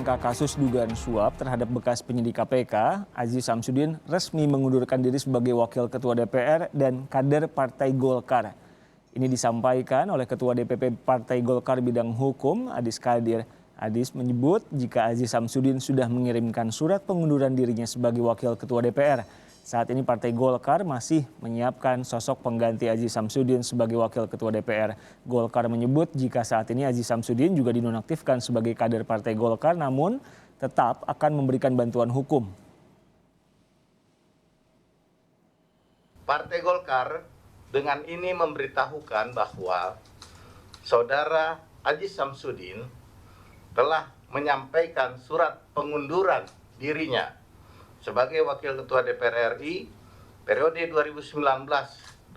tersangka kasus dugaan suap terhadap bekas penyidik KPK, Aziz Samsudin resmi mengundurkan diri sebagai Wakil Ketua DPR dan kader Partai Golkar. Ini disampaikan oleh Ketua DPP Partai Golkar bidang hukum, Adis Kadir. Adis menyebut jika Aziz Samsudin sudah mengirimkan surat pengunduran dirinya sebagai Wakil Ketua DPR. Saat ini Partai Golkar masih menyiapkan sosok pengganti Aziz Samsudin sebagai Wakil Ketua DPR. Golkar menyebut jika saat ini Aziz Samsudin juga dinonaktifkan sebagai kader Partai Golkar, namun tetap akan memberikan bantuan hukum. Partai Golkar dengan ini memberitahukan bahwa Saudara Aziz Samsudin telah menyampaikan surat pengunduran dirinya sebagai Wakil Ketua DPR RI periode 2019-2024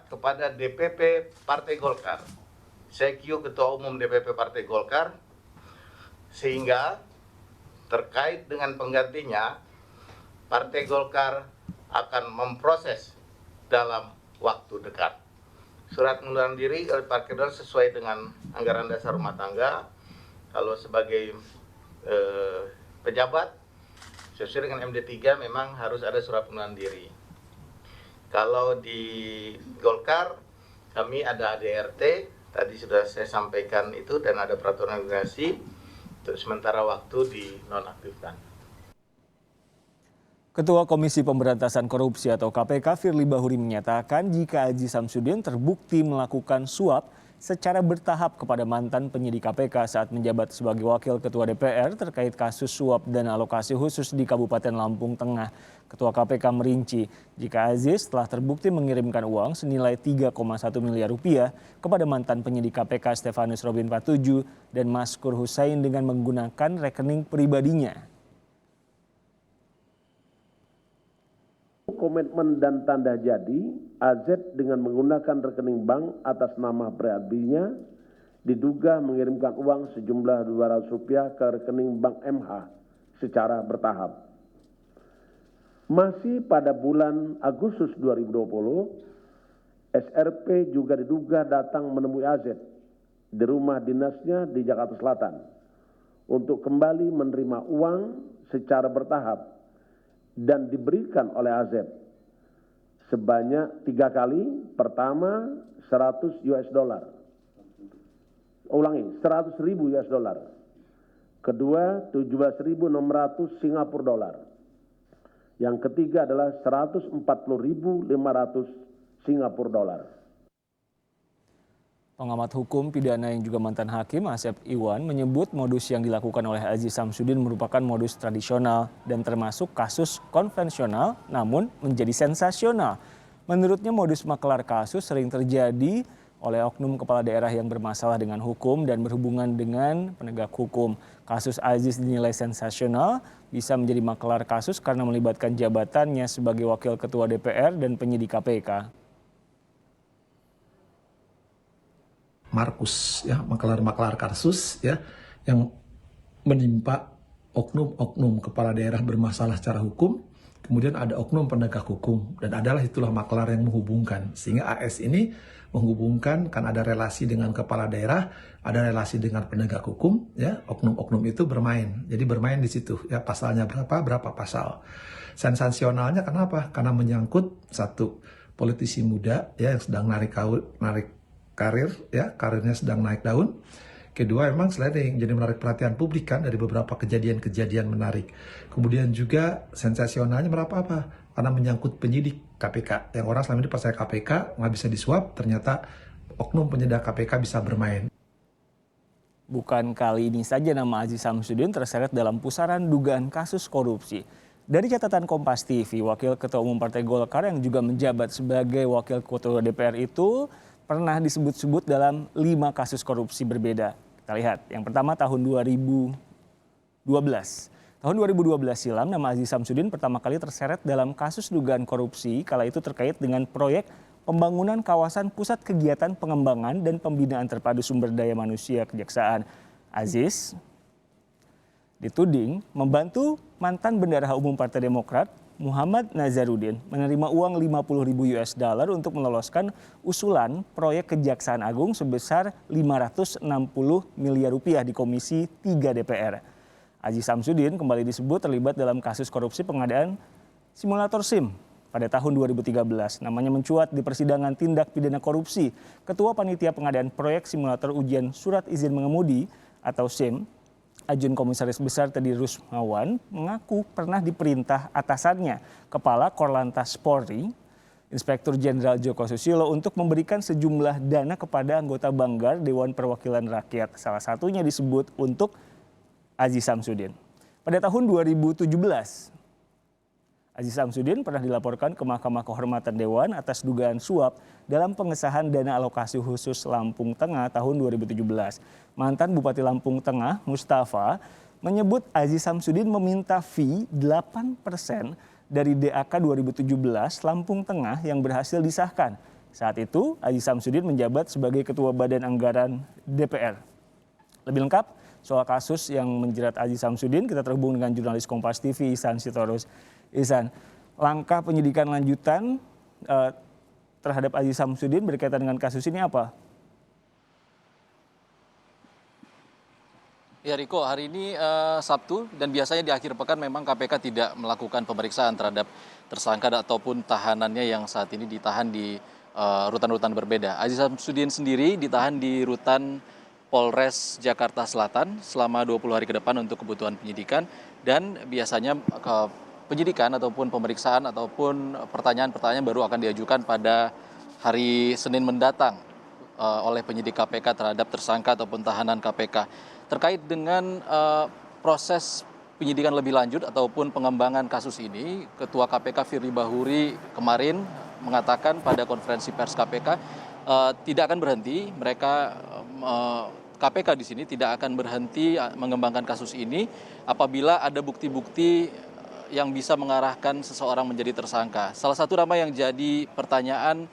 kepada DPP Partai Golkar, CQ Ketua Umum DPP Partai Golkar, sehingga terkait dengan penggantinya Partai Golkar akan memproses dalam waktu dekat. Surat pengunduran diri oleh Partai Golkar sesuai dengan anggaran dasar rumah tangga. Kalau sebagai pejabat sesuai dengan MD3 memang harus ada surat pengunduran diri. Kalau di Golkar kami ada ADRT, tadi sudah saya sampaikan itu, dan ada peraturan organisasi untuk sementara waktu dinonaktifkan. Ketua Komisi Pemberantasan Korupsi atau KPK Firly Bahuri menyatakan jika Aziz Samsudin terbukti melakukan suap secara bertahap kepada mantan penyidik KPK saat menjabat sebagai Wakil Ketua DPR terkait kasus suap dan alokasi khusus di Kabupaten Lampung Tengah. Ketua KPK merinci jika Aziz telah terbukti mengirimkan uang senilai 3,1 miliar rupiah kepada mantan penyidik KPK Stefanus Robin Patuju dan Maskur Hussein dengan menggunakan rekening pribadinya. Komitmen dan tanda jadi, AZ dengan menggunakan rekening bank atas nama pribadinya diduga mengirimkan uang sejumlah Rp200 ke rekening bank MH secara bertahap. Masih pada bulan Agustus 2020, SRP juga diduga datang menemui AZ di rumah dinasnya di Jakarta Selatan untuk kembali menerima uang secara bertahap dan diberikan oleh AZ sebanyak 3 kali. Pertama 100 US dollar. Ulangi, 100.000 US dollar. Kedua 17.600 Singapura dollar. Yang ketiga adalah 140.500 Singapura dollar. Pengamat hukum pidana yang juga mantan hakim Asep Iwan menyebut modus yang dilakukan oleh Aziz Samsudin merupakan modus tradisional dan termasuk kasus konvensional namun menjadi sensasional. Menurutnya modus makelar kasus sering terjadi oleh oknum kepala daerah yang bermasalah dengan hukum dan berhubungan dengan penegak hukum. Kasus Aziz dinilai sensasional bisa menjadi makelar kasus karena melibatkan jabatannya sebagai Wakil Ketua DPR dan penyidik KPK. Markus, ya, makelar kasus, ya, yang menimpa oknum-oknum kepala daerah bermasalah secara hukum, kemudian ada oknum penegak hukum, dan itulah makelar yang menghubungkan, sehingga AS ini menghubungkan kan ada relasi dengan kepala daerah, ada relasi dengan penegak hukum, ya, oknum-oknum itu bermain, jadi bermain di situ, ya, pasalnya berapa pasal. Sensasionalnya kenapa? Karena menyangkut satu politisi muda, ya, yang sedang narik karir, ya, karirnya sedang naik daun. Kedua, memang sliding, jadi menarik perhatian publik kan dari beberapa kejadian-kejadian menarik. Kemudian juga sensasionalnya apa? Karena menyangkut penyidik KPK. Yang orang selama ini percaya KPK nggak bisa disuap, ternyata oknum penyidik KPK bisa bermain. Bukan kali ini saja nama Aziz Samsudin terseret dalam pusaran dugaan kasus korupsi. Dari catatan Kompas TV, Wakil Ketua Umum Partai Golkar yang juga menjabat sebagai Wakil Ketua DPR itu pernah disebut-sebut dalam 5 kasus korupsi berbeda. Kita lihat, yang pertama tahun 2012. Tahun 2012 silam, nama Aziz Samsudin pertama kali terseret dalam kasus dugaan korupsi, kala itu terkait dengan proyek pembangunan kawasan pusat kegiatan pengembangan dan pembinaan terpadu sumber daya manusia Kejaksaan. Aziz dituding membantu mantan Bendahara Umum Partai Demokrat Muhammad Nazarudin menerima uang 50.000 US dollar untuk meloloskan usulan proyek Kejaksaan Agung sebesar 560 miliar rupiah di Komisi 3 DPR. Aziz Samsudin kembali disebut terlibat dalam kasus korupsi pengadaan simulator SIM pada tahun 2013. Namanya mencuat di persidangan tindak pidana korupsi. Ketua Panitia Pengadaan Proyek Simulator Ujian Surat Izin Mengemudi atau SIM, Ajun Komisaris Besar Teddy Rusmawan mengaku pernah diperintah atasannya, Kepala Korlantas Polri, Inspektur Jenderal Joko Susilo untuk memberikan sejumlah dana kepada anggota Banggar Dewan Perwakilan Rakyat. Salah satunya disebut untuk Aziz Samsudin. Pada tahun 2017, Aziz Samsudin pernah dilaporkan ke Mahkamah Kehormatan Dewan atas dugaan suap dalam pengesahan dana alokasi khusus Lampung Tengah tahun 2017. Mantan Bupati Lampung Tengah, Mustafa, menyebut Aziz Samsudin meminta fee 8% dari DAK 2017 Lampung Tengah yang berhasil disahkan. Saat itu, Aziz Samsudin menjabat sebagai Ketua Badan Anggaran DPR. Lebih lengkap soal kasus yang menjerat Aziz Samsudin, kita terhubung dengan jurnalis Kompas TV Ihsan Sitorus. Ihsan, langkah penyidikan lanjutan terhadap Aziz Samsudin berkaitan dengan kasus ini apa? Ya Riko, hari ini Sabtu dan biasanya di akhir pekan memang KPK tidak melakukan pemeriksaan terhadap tersangka ataupun tahanannya yang saat ini ditahan di rutan-rutan berbeda. Aziz Samsudin sendiri ditahan di rutan Polres Jakarta Selatan selama 20 hari ke depan untuk kebutuhan penyidikan, dan biasanya penyidikan ataupun pemeriksaan ataupun pertanyaan-pertanyaan baru akan diajukan pada hari Senin mendatang oleh penyidik KPK terhadap tersangka ataupun tahanan KPK. Terkait dengan proses penyidikan lebih lanjut ataupun pengembangan kasus ini, Ketua KPK Firly Bahuri kemarin mengatakan pada konferensi pers KPK tidak akan berhenti. KPK di sini tidak akan berhenti mengembangkan kasus ini apabila ada bukti-bukti yang bisa mengarahkan seseorang menjadi tersangka. Salah satu nama yang jadi pertanyaan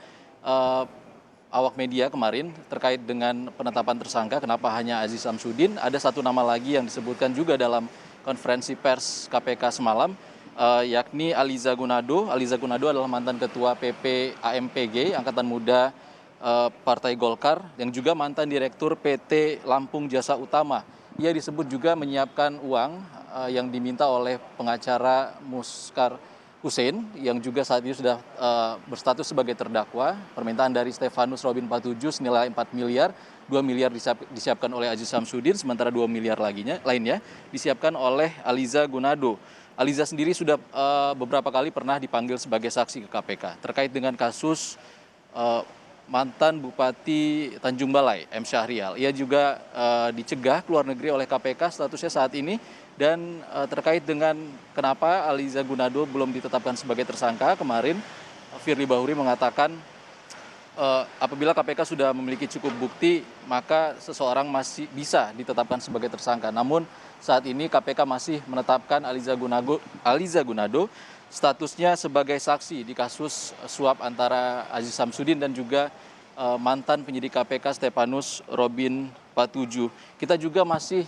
awak media kemarin terkait dengan penetapan tersangka, kenapa hanya Aziz Samsudin? Ada satu nama lagi yang disebutkan juga dalam konferensi pers KPK semalam, yakni Aliza Gunado. Aliza Gunado adalah mantan Ketua PP AMPG, Angkatan Muda Partai Golkar, yang juga mantan Direktur PT Lampung Jasa Utama. Ia disebut juga menyiapkan uang yang diminta oleh pengacara Muskar Hussein yang juga saat ini sudah berstatus sebagai terdakwa. Permintaan dari Stefanus Robin 47 senilai 4 miliar, 2 miliar disiapkan oleh Aziz Samsudin, sementara 2 miliar lainnya disiapkan oleh Aliza Gunado. Aliza sendiri sudah beberapa kali pernah dipanggil sebagai saksi ke KPK terkait dengan kasus mantan Bupati Tanjung Balai, M. Syahrial. Ia juga dicegah ke luar negeri oleh KPK statusnya saat ini, dan terkait dengan kenapa Aliza Gunado belum ditetapkan sebagai tersangka, kemarin Firly Bahuri mengatakan apabila KPK sudah memiliki cukup bukti, maka seseorang masih bisa ditetapkan sebagai tersangka. Namun saat ini KPK masih menetapkan Aliza Gunado statusnya sebagai saksi di kasus suap antara Aziz Samsudin dan juga mantan penyidik KPK Stefanus Robin 47. Kita juga masih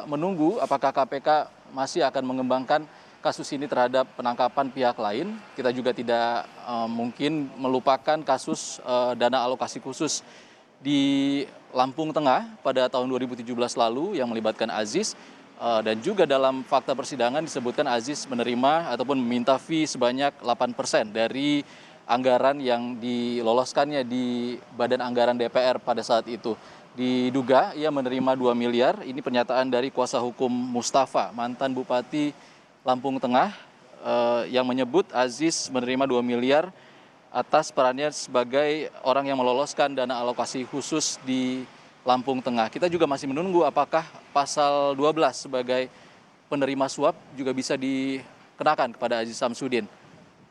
menunggu apakah KPK masih akan mengembangkan kasus ini terhadap penangkapan pihak lain. Kita juga tidak mungkin melupakan kasus dana alokasi khusus di Lampung Tengah pada tahun 2017 lalu yang melibatkan Aziz. Dan juga dalam fakta persidangan disebutkan Aziz menerima ataupun meminta fee sebanyak 8% dari anggaran yang diloloskannya di Badan Anggaran DPR pada saat itu. Diduga ia menerima 2 miliar, ini pernyataan dari kuasa hukum Mustafa, mantan Bupati Lampung Tengah, yang menyebut Aziz menerima 2 miliar atas perannya sebagai orang yang meloloskan dana alokasi khusus di Lampung Tengah. Kita juga masih menunggu apakah pasal 12 sebagai penerima suap juga bisa dikenakan kepada Aziz Samsudin.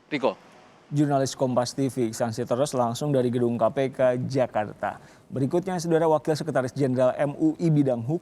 Riko. Jurnalis Kompas TV Ihsan Sitorus langsung dari Gedung KPK Jakarta. Berikutnya, Saudara, Wakil Sekretaris Jenderal MUI Bidang Hukum